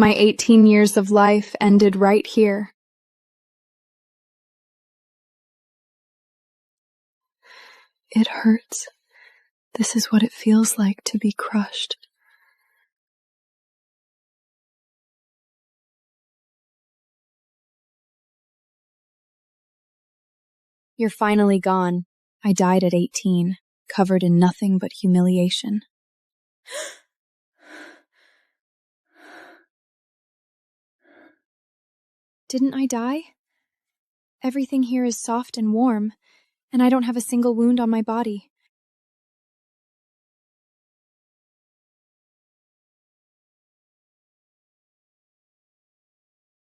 My 18 years of life ended right here. It hurts. This is what it feels like to be crushed. You're finally gone. I died at 18, covered in nothing but humiliation. Didn't I die? Everything here is soft and warm, and I don't have a single wound on my body.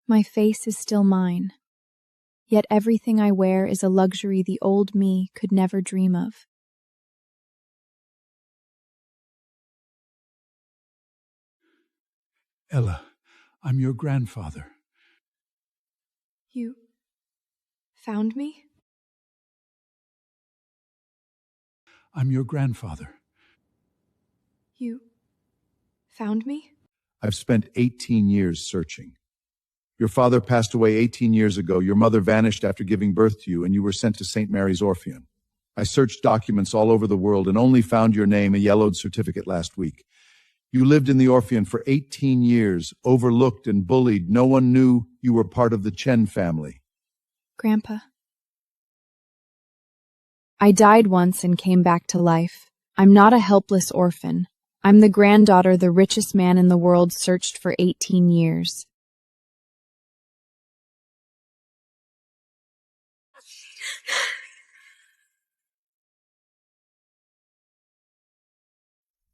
My face is still mine, yet everything I wear is a luxury the old me could never dream of. Ella, I'm your grandfather. You found me? I'm your grandfather. You found me? I've spent 18 years searching. Your father passed away 18 years ago. Your mother vanished after giving birth to you, and you were sent to St. Mary's Orpheum. I searched documents all over the world and only found your name, a yellowed certificate, last week. You lived in the Orpheum for 18 years, overlooked and bullied. No one knew you were part of the Chen family. Grandpa. I died once and came back to life. I'm not a helpless orphan. I'm the granddaughter the richest man in the world searched for 18 years.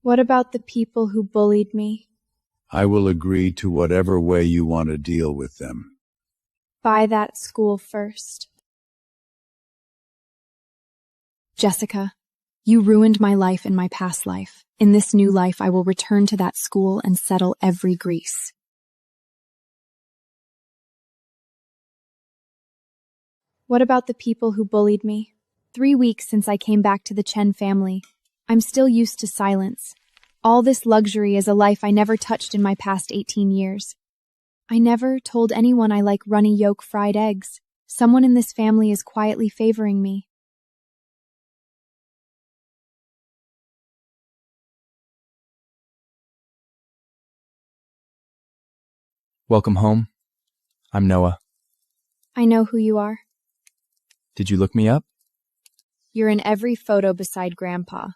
What about the people who bullied me? I will agree to whatever way you want to deal with them. By that school first. Jessica, you ruined my life in my past life. In this new life, I will return to that school and settle every grease. What about the people who bullied me? 3 weeks since I came back to the Chen family. I'm still used to silence. All this luxury is a life I never touched in my past 18 years. I never told anyone I like runny yolk fried eggs. Someone in this family is quietly favoring me. Welcome home. I'm Noah. I know who you are. Did you look me up? You're in every photo beside Grandpa.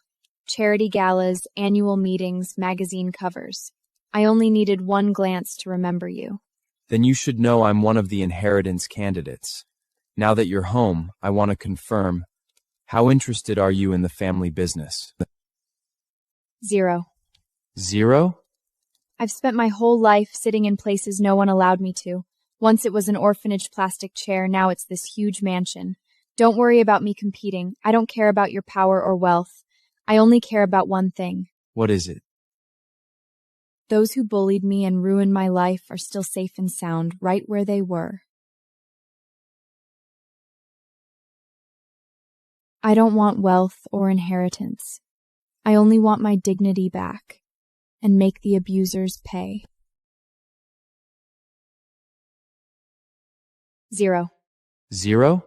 Charity galas, annual meetings, magazine covers. I only needed one glance to remember you. Then you should know I'm one of the inheritance candidates. Now that you're home, I want to confirm, how interested are you in the family business? 0. 0? I've spent my whole life sitting in places no one allowed me to. Once it was an orphanage plastic chair, now it's this huge mansion. Don't worry about me competing. I don't care about your power or wealth. I only care about one thing. What is it? Those who bullied me and ruined my life are still safe and sound, right where they were. I don't want wealth or inheritance. I only want my dignity back, and make the abusers pay. 0. 0?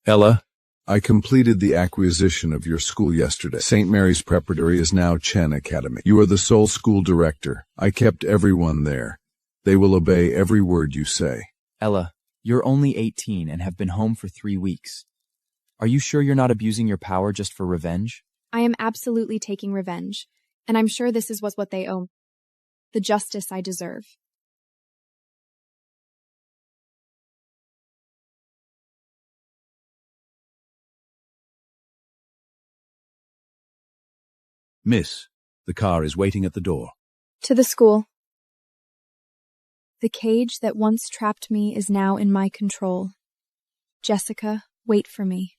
Ella, I completed the acquisition of your school yesterday. St. Mary's Preparatory is now Chen Academy. You are the sole school director. I kept everyone there. They will obey every word you say. Ella, you're only 18 and have been home for 3 weeks. Are you sure you're not abusing your power just for revenge? I am absolutely taking revenge, and I'm sure this is what they owe me. The justice I deserve. Miss, the car is waiting at the door. To the school. The cage that once trapped me is now in my control. Jessica, wait for me.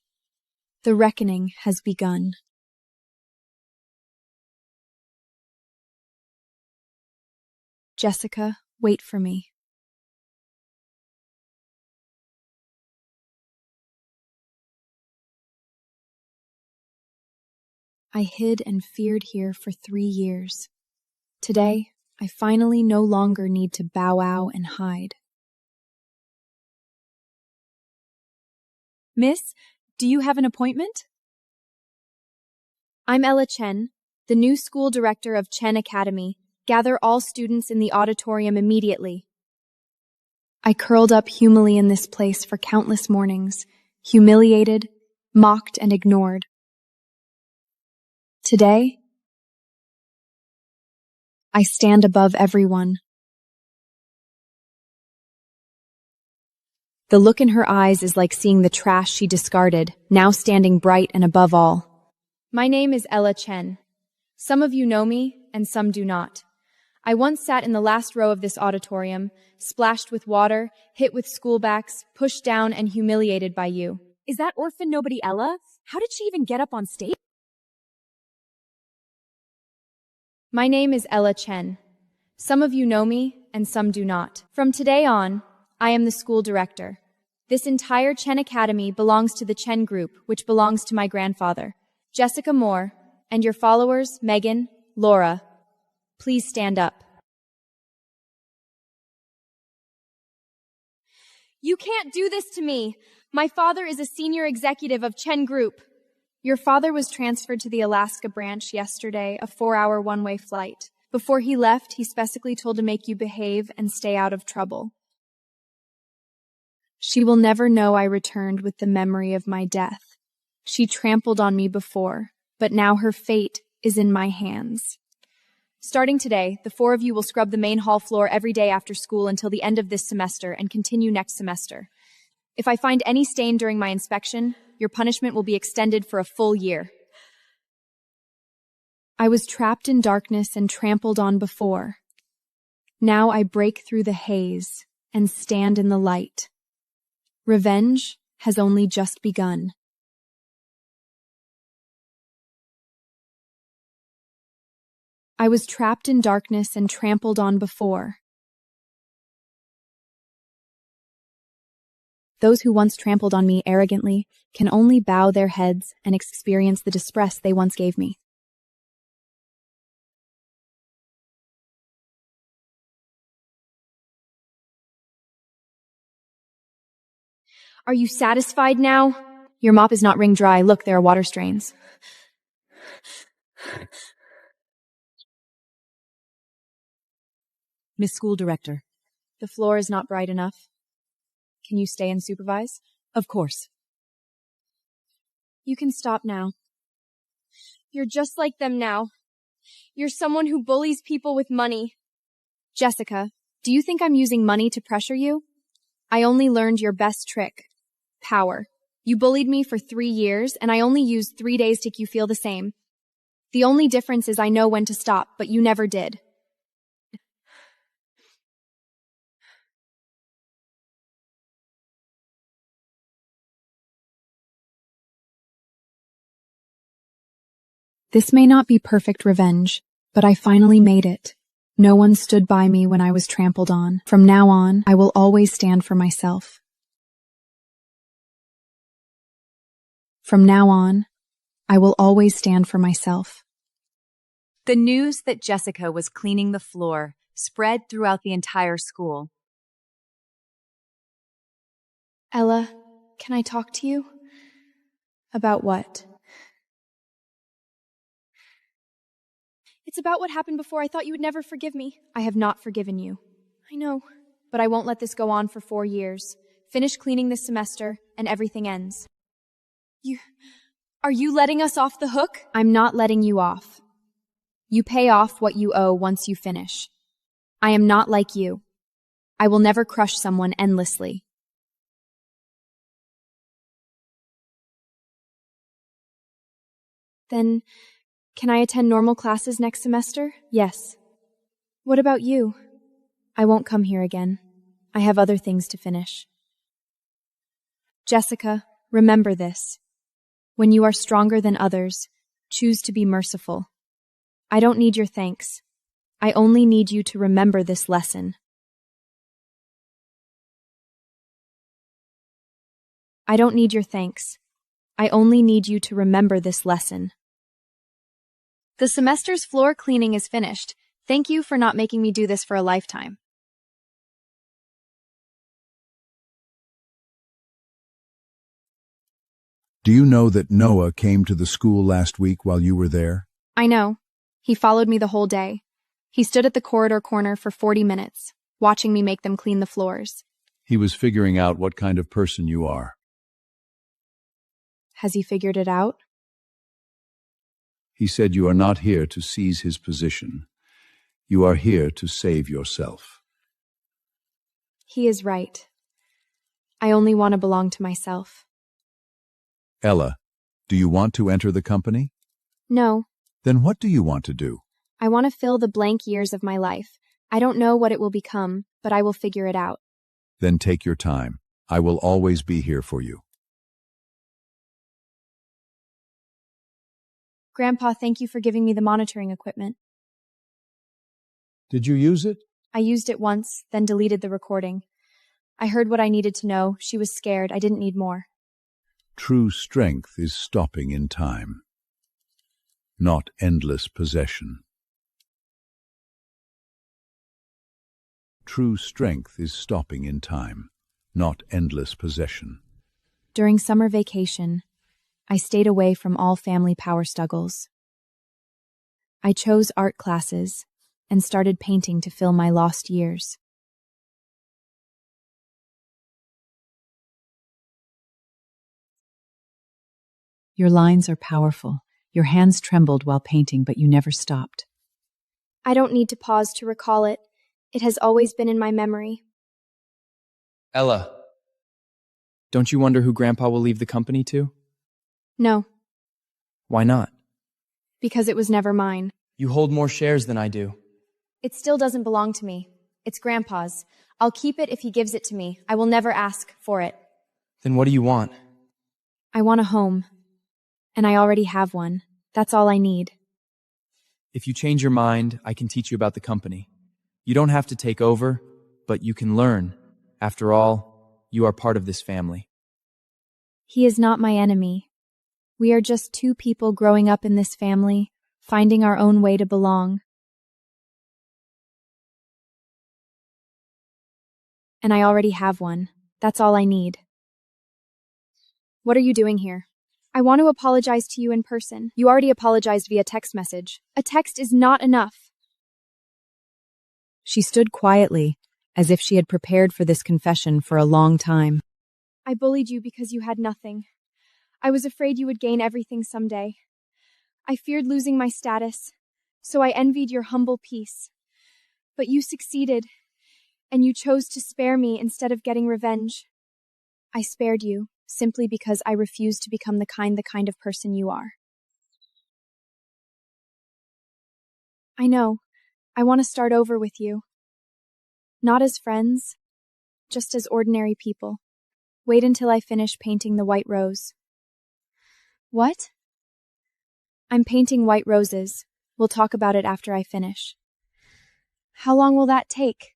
The reckoning has begun. Jessica, wait for me. I hid and feared here for 3 years. Today, I finally no longer need to bow out and hide. Miss, do you have an appointment? I'm Ella Chen, the new school director of Chen Academy. Gather all students in the auditorium immediately. I curled up humilly in this place for countless mornings, humiliated, mocked, and ignored. Today, I stand above everyone. The look in her eyes is like seeing the trash she discarded, now standing bright and above all. My name is Ella Chen. Some of you know me, and some do not. I once sat in the last row of this auditorium, splashed with water, hit with schoolbacks, pushed down and humiliated by you. Is that orphan nobody Ella? How did she even get up on stage? My name is Ella Chen. Some of you know me, and some do not. From today on, I am the school director. This entire Chen Academy belongs to the Chen Group, which belongs to my grandfather, Jessica Moore, and your followers, Megan, Laura. Please stand up. You can't do this to me. My father is a senior executive of Chen Group. Your father was transferred to the Alaska branch yesterday, a 4-hour one-way flight. Before he left, he specifically told to make you behave and stay out of trouble. She will never know I returned with the memory of my death. She trampled on me before, but now her fate is in my hands. Starting today, the 4 of you will scrub the main hall floor every day after school until the end of this semester and continue next semester. If I find any stain during my inspection, your punishment will be extended for a full year. I was trapped in darkness and trampled on before. Now I break through the haze and stand in the light. Revenge has only just begun. I was trapped in darkness and trampled on before. Those who once trampled on me arrogantly can only bow their heads and experience the distress they once gave me. Are you satisfied now? Your mop is not wring dry. Look, there are water stains. Miss School Director. The floor is not bright enough. Can you stay and supervise? Of course. You can stop now. You're just like them now. You're someone who bullies people with money. Jessica, do you think I'm using money to pressure you? I only learned your best trick. Power. You bullied me for 3 years, and I only used 3 days to make you feel the same. The only difference is I know when to stop, but you never did. This may not be perfect revenge, but I finally made it. No one stood by me when I was trampled on. From now on, I will always stand for myself. From now on, I will always stand for myself. The news that Jessica was cleaning the floor spread throughout the entire school. Ella, can I talk to you? About what? It's about what happened before. I thought you would never forgive me. I have not forgiven you. I know, but I won't let this go on for 4 years. Finish cleaning this semester, and everything ends. Are you letting us off the hook? I'm not letting you off. You pay off what you owe once you finish. I am not like you. I will never crush someone endlessly. Then, can I attend normal classes next semester? Yes. What about you? I won't come here again. I have other things to finish. Jessica, remember this. When you are stronger than others, choose to be merciful. I don't need your thanks. I only need you to remember this lesson. I don't need your thanks. I only need you to remember this lesson. The semester's floor cleaning is finished. Thank you for not making me do this for a lifetime. Do you know that Noah came to the school last week while you were there? I know. He followed me the whole day. He stood at the corridor corner for 40 minutes, watching me make them clean the floors. He was figuring out what kind of person you are. Has he figured it out? He said you are not here to seize his position. You are here to save yourself. He is right. I only want to belong to myself. Ella, do you want to enter the company? No. Then what do you want to do? I want to fill the blank years of my life. I don't know what it will become, but I will figure it out. Then take your time. I will always be here for you. Grandpa, thank you for giving me the monitoring equipment. Did you use it? I used it once, then deleted the recording. I heard what I needed to know. She was scared. I didn't need more. True strength is stopping in time, not endless possession. True strength is stopping in time, not endless possession. During summer vacation, I stayed away from all family power struggles. I chose art classes and started painting to fill my lost years. Your lines are powerful. Your hands trembled while painting, but you never stopped. I don't need to pause to recall it. It has always been in my memory. Ella, don't you wonder who Grandpa will leave the company to? No, Why not? because it was never mine. You hold more shares than I do. It still doesn't belong to me. It's Grandpa's. I'll keep it if he gives it to me. I will never ask for it. Then what do you want? I want a home. And I already have one. That's all I need. If you change your mind, I can teach you about the company. You don't have to take over, but you can learn. After all, you are part of this family. He is not my enemy. We are just two people growing up in this family, finding our own way to belong. And I already have one. That's all I need. What are you doing here? I want to apologize to you in person. You already apologized via text message. A text is not enough. She stood quietly, as if she had prepared for this confession for a long time. I bullied you because you had nothing. I was afraid you would gain everything someday. I feared losing my status, so I envied your humble peace. But you succeeded, and you chose to spare me instead of getting revenge. I spared you, simply because I refused to become the kind of person you are. I know. I want to start over with you. Not as friends, just as ordinary people. Wait until I finish painting the white rose. What? I'm painting white roses. We'll talk about it after I finish. How long will that take?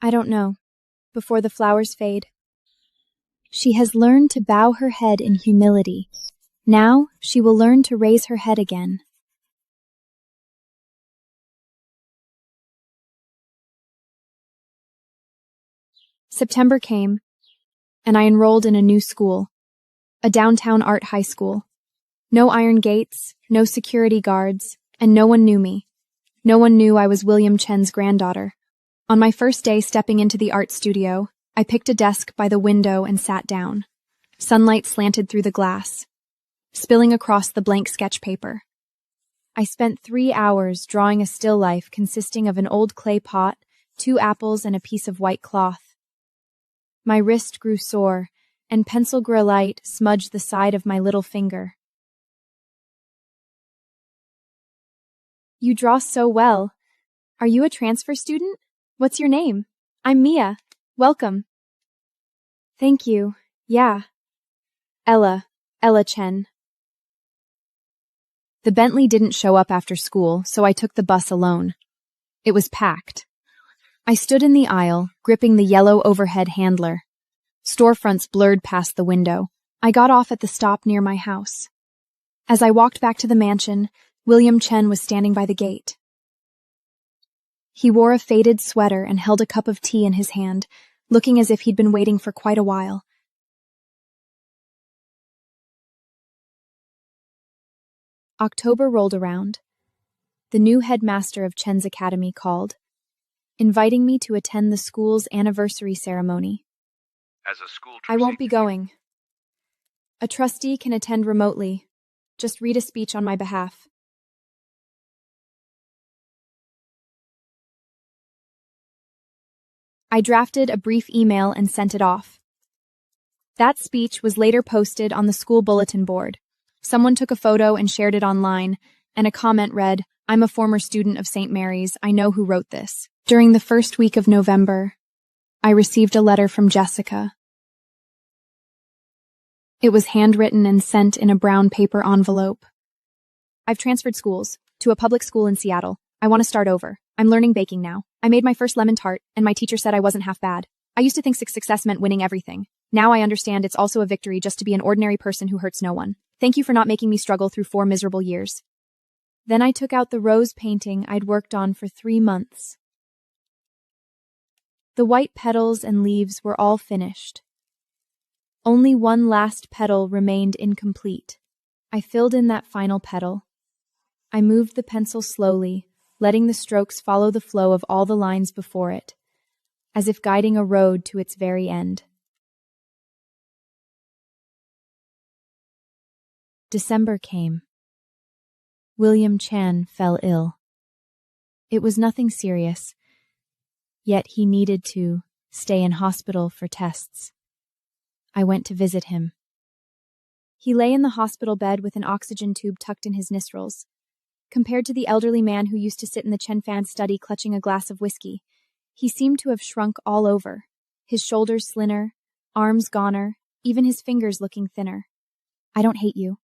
I don't know. Before the flowers fade. She has learned to bow her head in humility. Now she will learn to raise her head again. September came, and I enrolled in a new school, a downtown art high school. No iron gates, no security guards, and no one knew me. No one knew I was William Chen's granddaughter. On my first day stepping into the art studio, I picked a desk by the window and sat down. Sunlight slanted through the glass, spilling across the blank sketch paper. I spent 3 hours drawing a still life consisting of an old clay pot, 2 apples, and a piece of white cloth. My wrist grew sore, and pencil graphite smudged the side of my little finger. You draw so well. Are you a transfer student? What's your name? I'm Mia. Welcome. Thank you. Yeah. Ella Chen. The Bentley didn't show up after school, so I took the bus alone. It was packed. I stood in the aisle, gripping the yellow overhead handler. Storefronts blurred past the window. I got off at the stop near my house. As I walked back to the mansion, William Chen was standing by the gate. He wore a faded sweater and held a cup of tea in his hand, looking as if he'd been waiting for quite a while. October rolled around. The new headmaster of Chen's academy called, inviting me to attend the school's anniversary ceremony. As a school I won't be going. A trustee can attend remotely. Just read a speech on my behalf. I drafted a brief email and sent it off. That speech was later posted on the school bulletin board. Someone took a photo and shared it online, and a comment read, "I'm a former student of St. Mary's. I know who wrote this." During the first week of November, I received a letter from Jessica. It was handwritten and sent in a brown paper envelope. "I've transferred schools to a public school in Seattle. I want to start over. I'm learning baking now. I made my first lemon tart, and my teacher said I wasn't half bad. I used to think success meant winning everything. Now I understand it's also a victory just to be an ordinary person who hurts no one. Thank you for not making me struggle through 4 miserable years." Then I took out the rose painting I'd worked on for 3 months. The white petals and leaves were all finished. Only one last petal remained incomplete. I filled in that final petal. I moved the pencil slowly, letting the strokes follow the flow of all the lines before it, as if guiding a road to its very end. December came. William Chen fell ill. It was nothing serious, yet he needed to stay in hospital for tests. I went to visit him. He lay in the hospital bed with an oxygen tube tucked in his nostrils. Compared to the elderly man who used to sit in the Chen fan's study clutching a glass of whiskey, he seemed to have shrunk all over, his shoulders slimmer, arms goner, even his fingers looking thinner. "I don't hate you.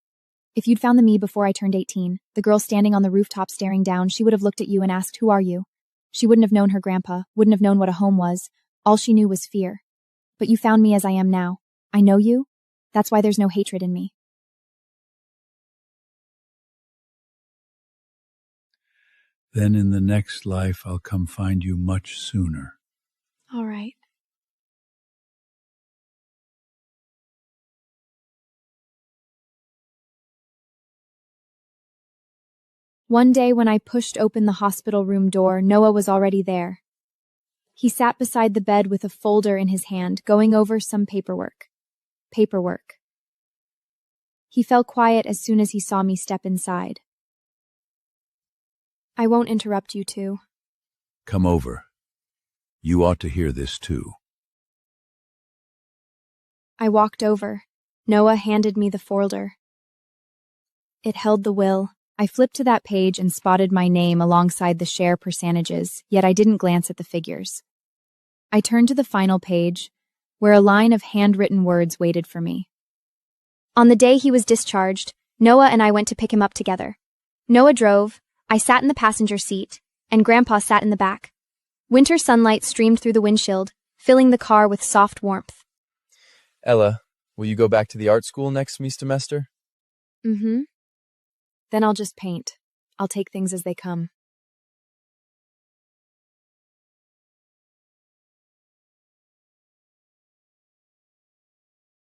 If you'd found the me before I turned 18, the girl standing on the rooftop staring down, she would have looked at you and asked, 'Who are you?' She wouldn't have known her grandpa, wouldn't have known what a home was. All she knew was fear. But you found me as I am now. I know you. That's why there's no hatred in me." Then in the next life I'll come find you much sooner. All right. One day when I pushed open the hospital room door, Noah was already there. He sat beside the bed with a folder in his hand, going over some paperwork. He fell quiet as soon as he saw me step inside. "I won't interrupt you two." Come over. You ought to hear this too. I walked over. Noah handed me the folder. It held the will. I flipped to that page and spotted my name alongside the share percentages, yet I didn't glance at the figures. I turned to the final page, where a line of handwritten words waited for me. "On the day he was discharged, Noah and I went to pick him up together. Noah drove, I sat in the passenger seat, and Grandpa sat in the back. Winter sunlight streamed through the windshield, filling the car with soft warmth." Ella, will you go back to the art school next semester? Mm-hmm. Then I'll just paint. I'll take things as they come.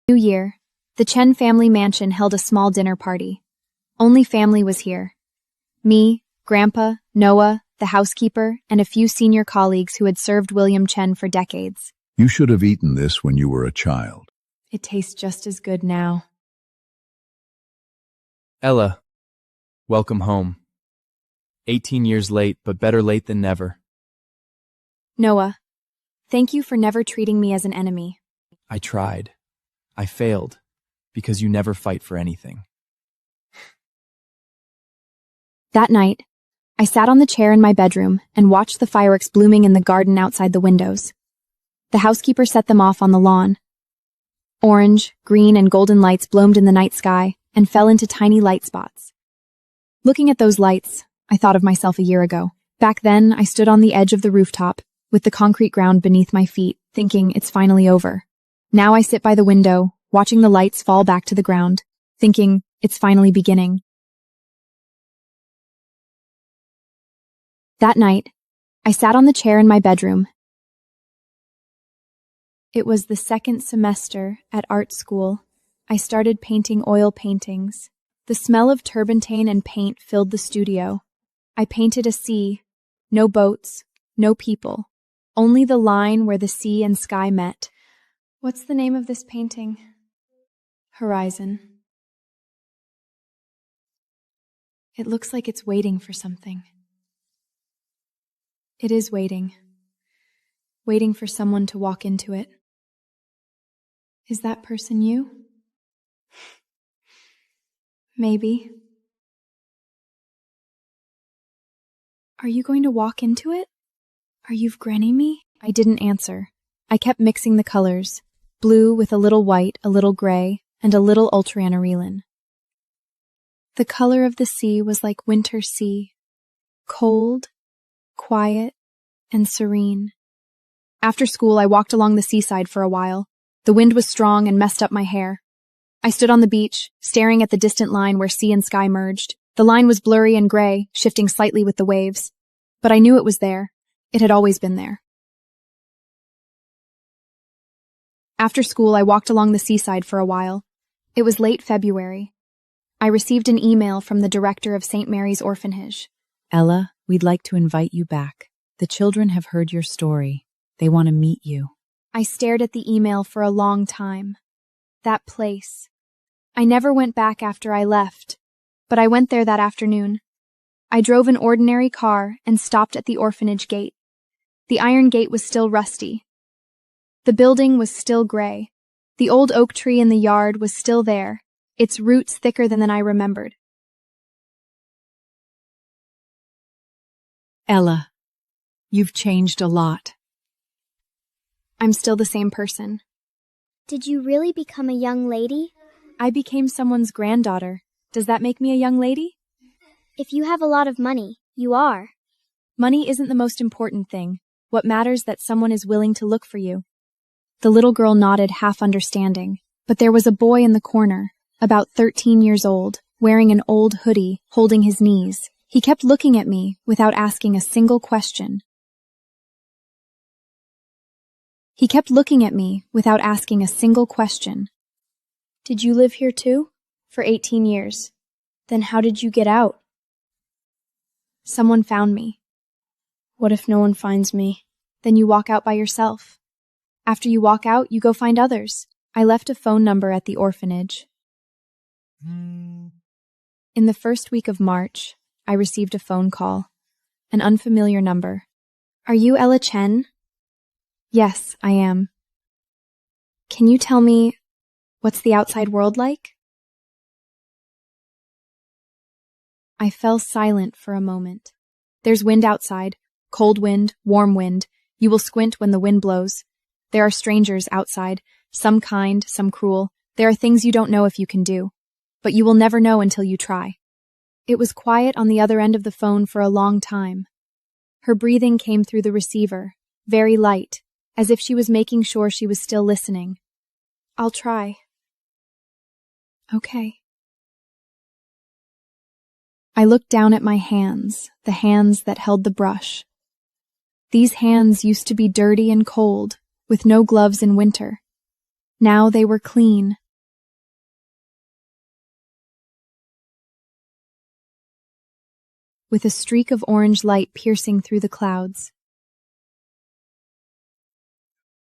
New Year, the Chen family mansion held a small dinner party. Only family was here. Me, Grandpa, Noah, the housekeeper, and a few senior colleagues who had served William Chen for decades. You should have eaten this when you were a child. It tastes just as good now. Ella, welcome home. 18 years late, but better late than never. Noah, thank you for never treating me as an enemy. I tried. I failed, because you never fight for anything. That night, I sat on the chair in my bedroom and watched the fireworks blooming in the garden outside the windows. The housekeeper set them off on the lawn. Orange, green, and golden lights bloomed in the night sky and fell into tiny light spots. Looking at those lights, I thought of myself a year ago. Back then, I stood on the edge of the rooftop, with the concrete ground beneath my feet, thinking it's finally over. Now I sit by the window, watching the lights fall back to the ground, thinking it's finally beginning. That night, I sat on the chair in my bedroom. It was the second semester at art school. I started painting oil paintings. The smell of turpentine and paint filled the studio. I painted a sea, no boats, no people, only the line where the sea and sky met. What's the name of this painting? Horizon. It looks like it's waiting for something. It is waiting for someone to walk into it. Is that person you? Maybe. Are you going to walk into it? Are you granny me? I didn't answer. I kept mixing the colors, blue with a little white, a little gray, and a little ultramarine. The color of the sea was like winter sea, cold, quiet, and serene. After school, I walked along the seaside for a while. The wind was strong and messed up my hair. I stood on the beach, staring at the distant line where sea and sky merged. The line was blurry and gray, shifting slightly with the waves. But I knew it was there. It had always been there. After school, I walked along the seaside for a while. It was late February. I received an email from the director of St. Mary's Orphanage. Ella, we'd like to invite you back. The children have heard your story. They want to meet you. I stared at the email for a long time. That place. I never went back after I left, but I went there that afternoon. I drove an ordinary car and stopped at the orphanage gate. The iron gate was still rusty. The building was still gray. The old oak tree in the yard was still there, its roots thicker than I remembered. Ella, you've changed a lot. I'm still the same person. Did you really become a young lady? I became someone's granddaughter. Does that make me a young lady? If you have a lot of money, you are. Money isn't the most important thing. What matters is that someone is willing to look for you. The little girl nodded, half understanding, but there was a boy in the corner, about 13 years old, wearing an old hoodie, holding his knees. He kept looking at me without asking a single question. Did you live here too? For 18 years. Then how did you get out? Someone found me. What if no one finds me? Then you walk out by yourself. After you walk out, you go find others. I left a phone number at the orphanage. In the first week of March, I received a phone call. An unfamiliar number. Are you Ella Chen? Yes, I am. Can you tell me, what's the outside world like? I fell silent for a moment. There's wind outside, cold wind, warm wind. You will squint when the wind blows. There are strangers outside, some kind, some cruel. There are things you don't know if you can do, but you will never know until you try. It was quiet on the other end of the phone for a long time. Her breathing came through the receiver, very light, as if she was making sure she was still listening. I'll try. Okay. I looked down at my hands, the hands that held the brush. These hands used to be dirty and cold, with no gloves in winter. Now they were clean. With a streak of orange light piercing through the clouds.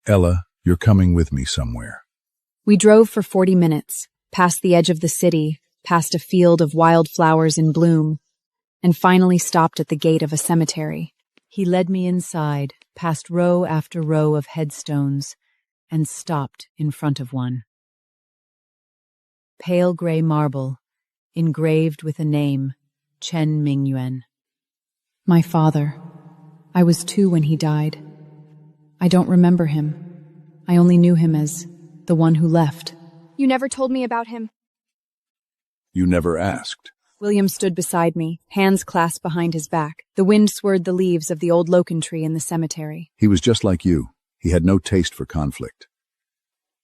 Ella, you're coming with me somewhere. We drove for 40 minutes, past the edge of the city, past a field of wildflowers in bloom, and finally stopped at the gate of a cemetery. He led me inside, past row after row of headstones, and stopped in front of one. Pale gray marble, engraved with a name, Chen Mingyuan. My father. I was 2 when he died. I don't remember him. I only knew him as the one who left. You never told me about him. You never asked. William stood beside me, hands clasped behind his back. The wind swirled the leaves of the old locan tree in the cemetery. He was just like you. He had no taste for conflict.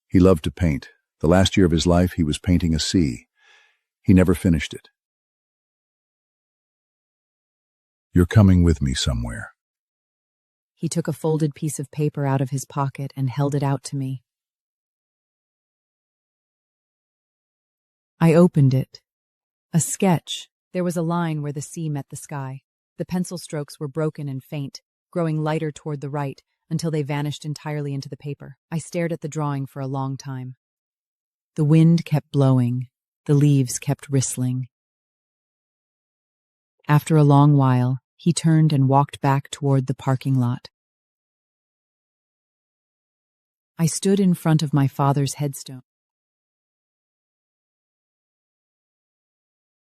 He loved to paint. The last year of his life, he was painting a sea. He never finished it. You're coming with me somewhere. He took a folded piece of paper out of his pocket and held it out to me. I opened it. A sketch. There was a line where the sea met the sky. The pencil strokes were broken and faint, growing lighter toward the right until they vanished entirely into the paper. I stared at the drawing for a long time. The wind kept blowing. The leaves kept rustling. After a long while, he turned and walked back toward the parking lot. I stood in front of my father's headstone.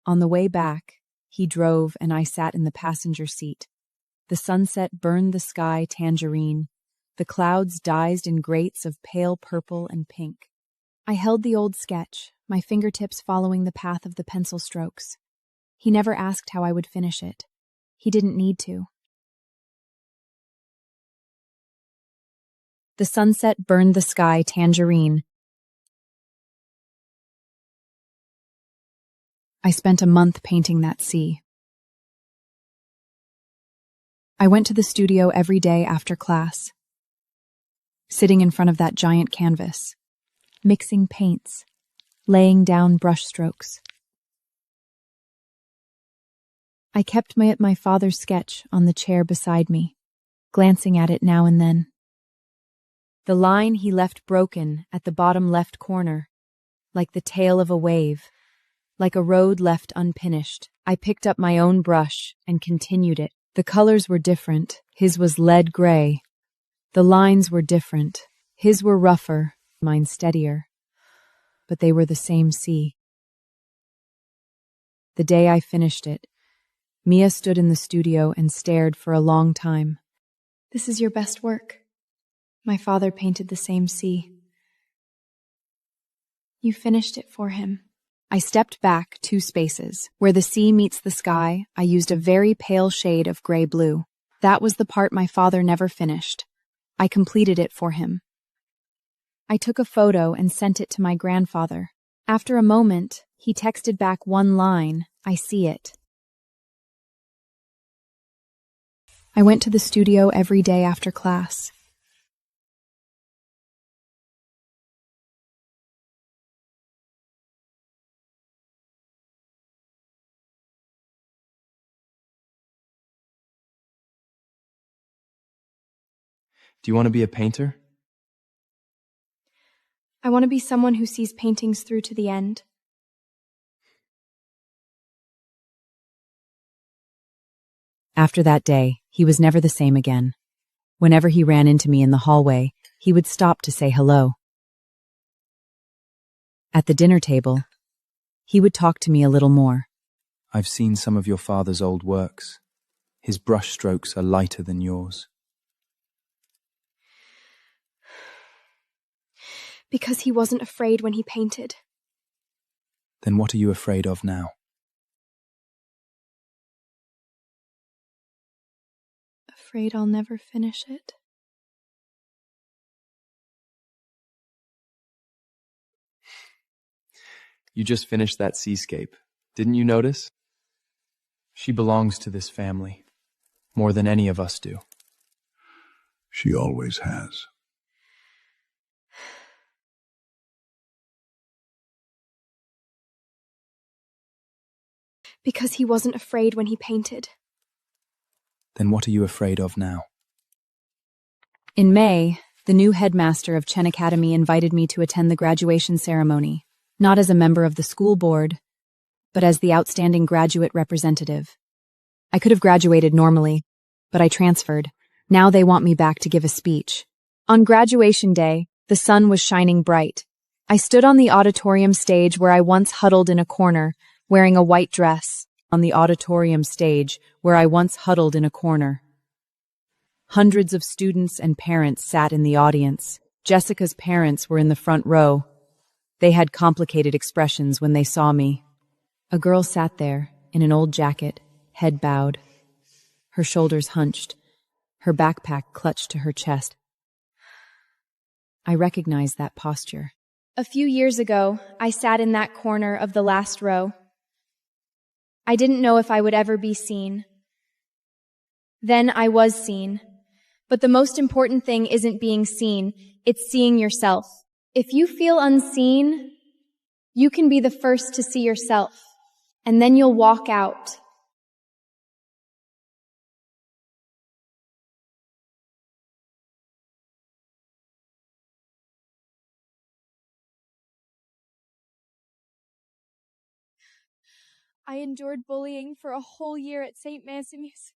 On the way back, he drove and I sat in the passenger seat. The sunset burned the sky tangerine. The clouds dazzled in grates of pale purple and pink. I held the old sketch, my fingertips following the path of the pencil strokes. He never asked how I would finish it. He didn't need to. The sunset burned the sky tangerine. I spent a month painting that sea. I went to the studio every day after class, sitting in front of that giant canvas, mixing paints, laying down brush strokes. I kept my father's sketch on the chair beside me, glancing at it now and then. The line he left broken at the bottom left corner, like the tail of a wave, like a road left unfinished. I picked up my own brush and continued it. The colors were different. His was lead gray. The lines were different. His were rougher, mine steadier. But they were the same sea. The day I finished it, Mia stood in the studio and stared for a long time. This is your best work. My father painted the same sea. You finished it for him. I stepped back 2 spaces. Where the sea meets the sky, I used a very pale shade of gray-blue. That was the part my father never finished. I completed it for him. I took a photo and sent it to my grandfather. After a moment, he texted back one line, "I see it." I went to the studio every day after class. Do you want to be a painter? I want to be someone who sees paintings through to the end. After that day, he was never the same again. Whenever he ran into me in the hallway, he would stop to say hello. At the dinner table, he would talk to me a little more. I've seen some of your father's old works. His brush strokes are lighter than yours. Because he wasn't afraid when he painted. Then what are you afraid of now? Afraid I'll never finish it. You just finished that seascape. Didn't you notice? She belongs to this family, more than any of us do. She always has. Because he wasn't afraid when he painted. Then what are you afraid of now? In May, the new headmaster of Chen Academy invited me to attend the graduation ceremony, not as a member of the school board, but as the outstanding graduate representative. I could have graduated normally, but I transferred. Now they want me back to give a speech. On graduation day, the sun was shining bright. I stood on the auditorium stage where I once huddled in a corner, wearing a white dress. On the auditorium stage where I once huddled in a corner. Hundreds of students and parents sat in the audience. Jessica's parents were in the front row. They had complicated expressions when they saw me. A girl sat there, in an old jacket, head bowed, her shoulders hunched, her backpack clutched to her chest. I recognized that posture. A few years ago, I sat in that corner of the last row. I didn't know if I would ever be seen. Then I was seen. But the most important thing isn't being seen, it's seeing yourself. If you feel unseen, you can be the first to see yourself, and then you'll walk out. I endured bullying for a whole year at St. Massimius.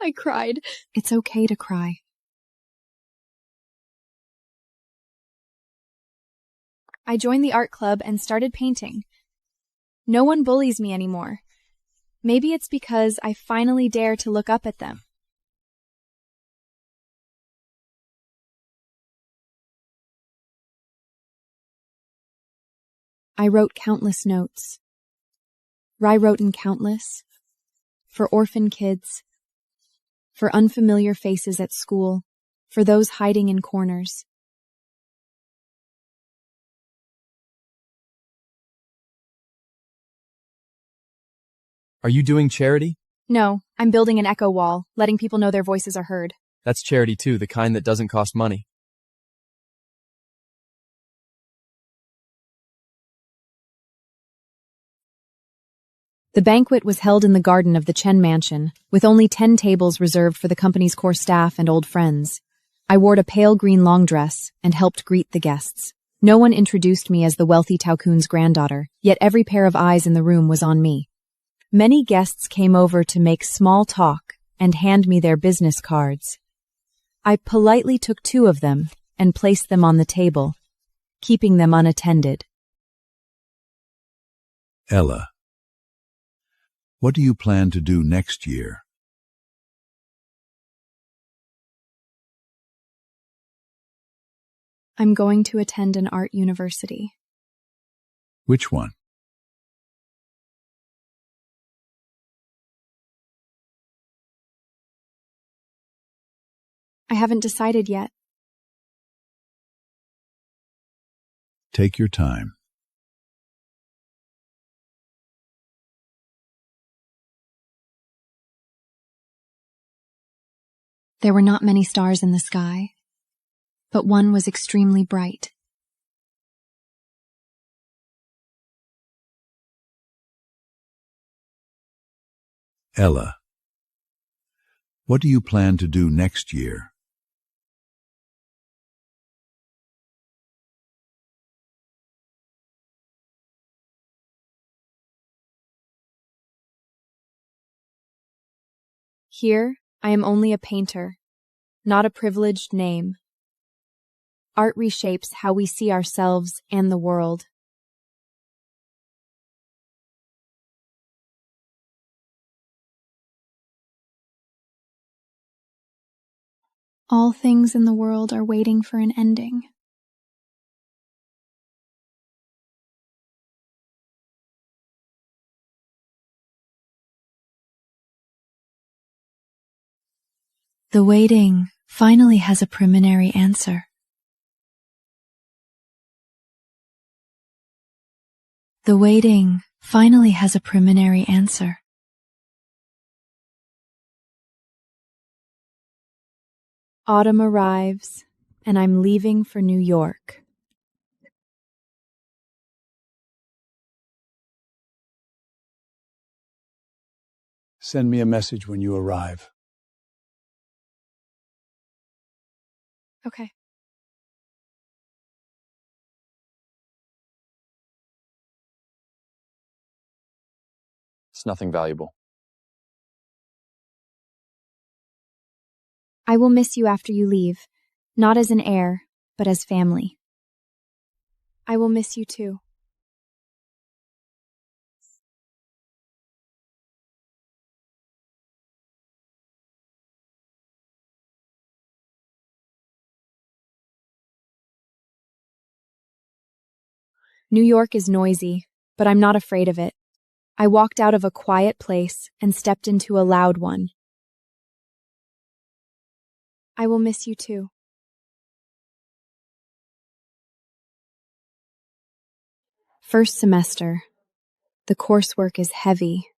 I cried. It's okay to cry. I joined the art club and started painting. No one bullies me anymore. Maybe it's because I finally dare to look up at them. I wrote countless notes. I wrote in countless. For orphan kids. For unfamiliar faces at school. For those hiding in corners. Are you doing charity? No, I'm building an echo wall, letting people know their voices are heard. That's charity too, the kind that doesn't cost money. The banquet was held in the garden of the Chen mansion, with only 10 tables reserved for the company's core staff and old friends. I wore a pale green long dress and helped greet the guests. No one introduced me as the wealthy Tycoon's granddaughter, yet every pair of eyes in the room was on me. Many guests came over to make small talk and hand me their business cards. I politely took 2 of them and placed them on the table, keeping them unattended. Ella, what do you plan to do next year? I'm going to attend an art university. Which one? I haven't decided yet. Take your time. There were not many stars in the sky, but one was extremely bright. Ella, what do you plan to do next year? Here, I am only a painter, not a privileged name. Art reshapes how we see ourselves and the world. All things in the world are waiting for an ending. The waiting finally has a preliminary answer. The waiting finally has a preliminary answer. Autumn arrives, and I'm leaving for New York. Send me a message when you arrive. Okay. It's nothing valuable. I will miss you after you leave, not as an heir, but as family. I will miss you too. New York is noisy, but I'm not afraid of it. I walked out of a quiet place and stepped into a loud one. I will miss you too. First semester. The coursework is heavy.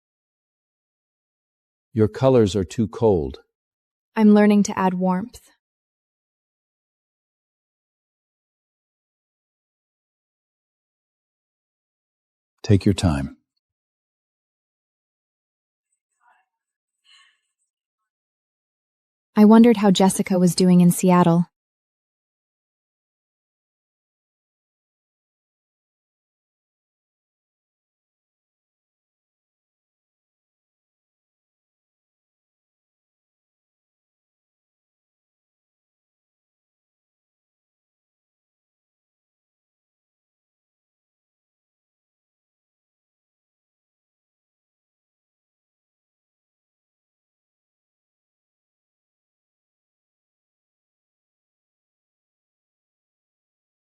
Your colors are too cold. I'm learning to add warmth. Take your time. I wondered how Jessica was doing in Seattle.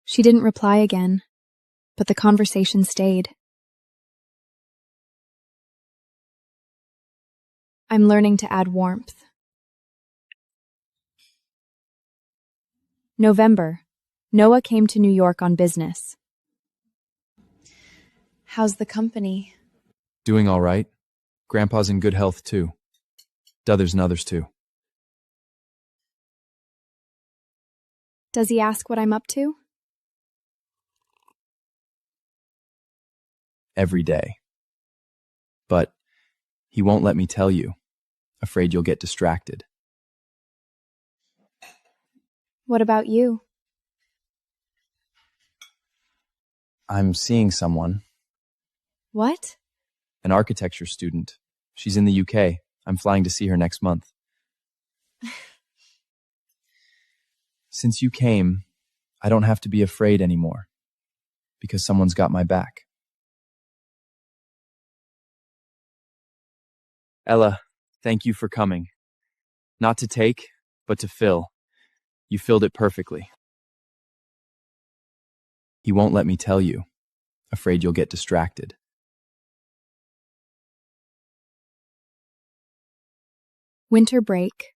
She didn't reply again, but the conversation stayed. I'm learning to add warmth. November. Noah came to New York on business. How's the company? Doing all right. Grandpa's in good health, too. D'others and others, too. Does he ask what I'm up to? Every day. But he won't let me tell you. Afraid you'll get distracted. What about you? I'm seeing someone. What? An architecture student. She's in the UK. I'm flying to see her next month. Since you came, I don't have to be afraid anymore. Because someone's got my back. Ella, thank you for coming. Not to take, but to fill. You filled it perfectly. He won't let me tell you. Afraid you'll get distracted. Winter break.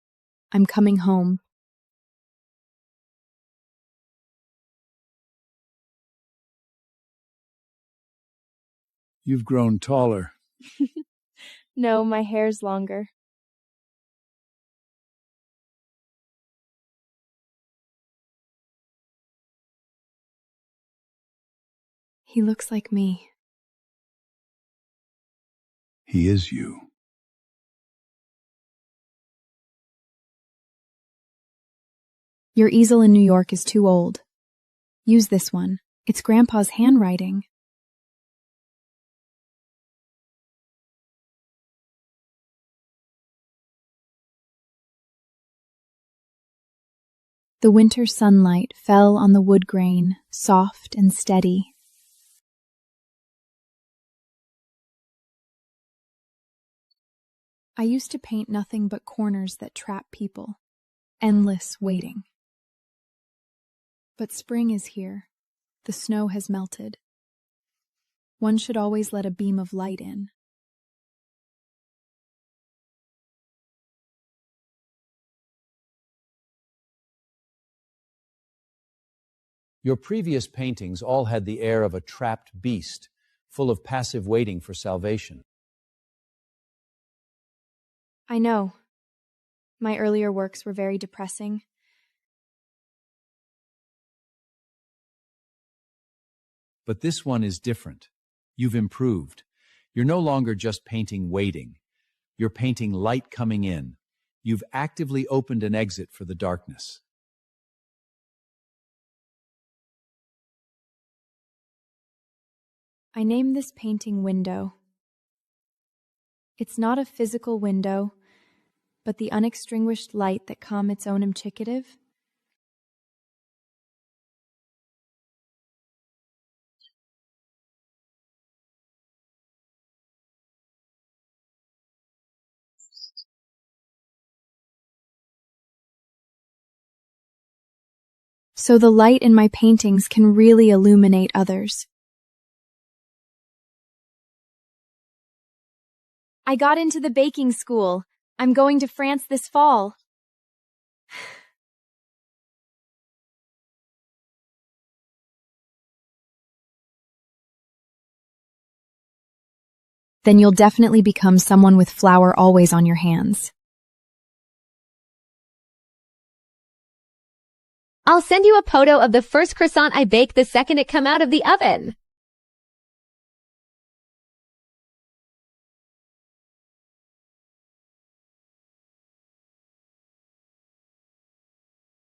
I'm coming home. You've grown taller. No, my hair's longer. He looks like me. He is you. Your easel in New York is too old. Use this one. It's Grandpa's handwriting. The winter sunlight fell on the wood grain, soft and steady. I used to paint nothing but corners that trap people. Endless waiting. But spring is here. The snow has melted. One should always let a beam of light in. Your previous paintings all had the air of a trapped beast, full of passive waiting for salvation. I know. My earlier works were very depressing. But this one is different. You've improved. You're no longer just painting waiting. You're painting light coming in. You've actively opened an exit for the darkness. I name this painting Window. It's not a physical window, but the unextinguished light that come its own imchicative. So the light in my paintings can really illuminate others. I got into the baking school. I'm going to France this fall. Then you'll definitely become someone with flour always on your hands. I'll send you a photo of the first croissant I baked the second it come out of the oven.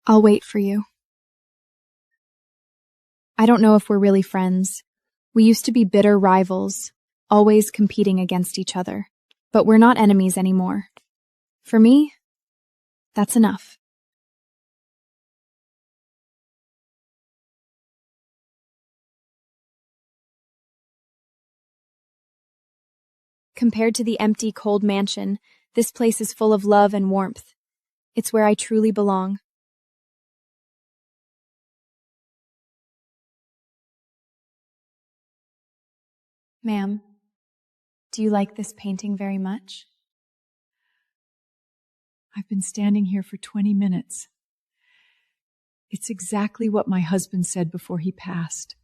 I'll wait for you. I don't know if we're really friends. We used to be bitter rivals, always competing against each other. But we're not enemies anymore. For me, that's enough. Compared to the empty, cold mansion, this place is full of love and warmth. It's where I truly belong. Ma'am, do you like this painting very much? I've been standing here for 20 minutes. It's exactly what my husband said before he passed.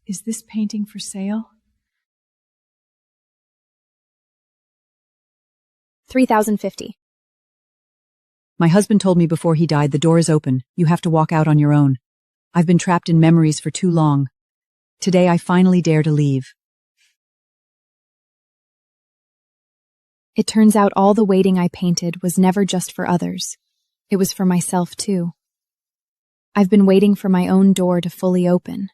Is this painting for sale? $3,050. My husband told me before he died, the door is open. You have to walk out on your own. I've been trapped in memories for too long. Today I finally dare to leave. It turns out all the waiting I painted was never just for others. It was for myself too. I've been waiting for my own door to fully open.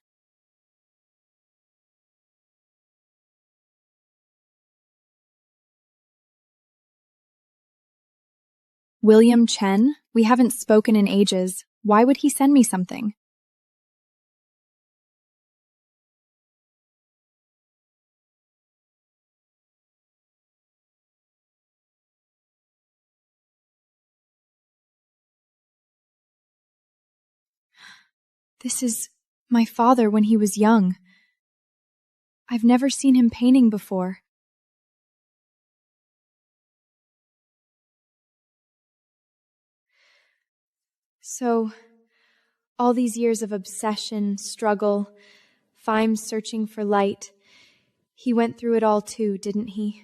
William Chen? We haven't spoken in ages. Why would he send me something? This is my father when he was young. I've never seen him painting before. So, all these years of obsession, struggle, Fimes searching for light, he went through it all too, didn't he?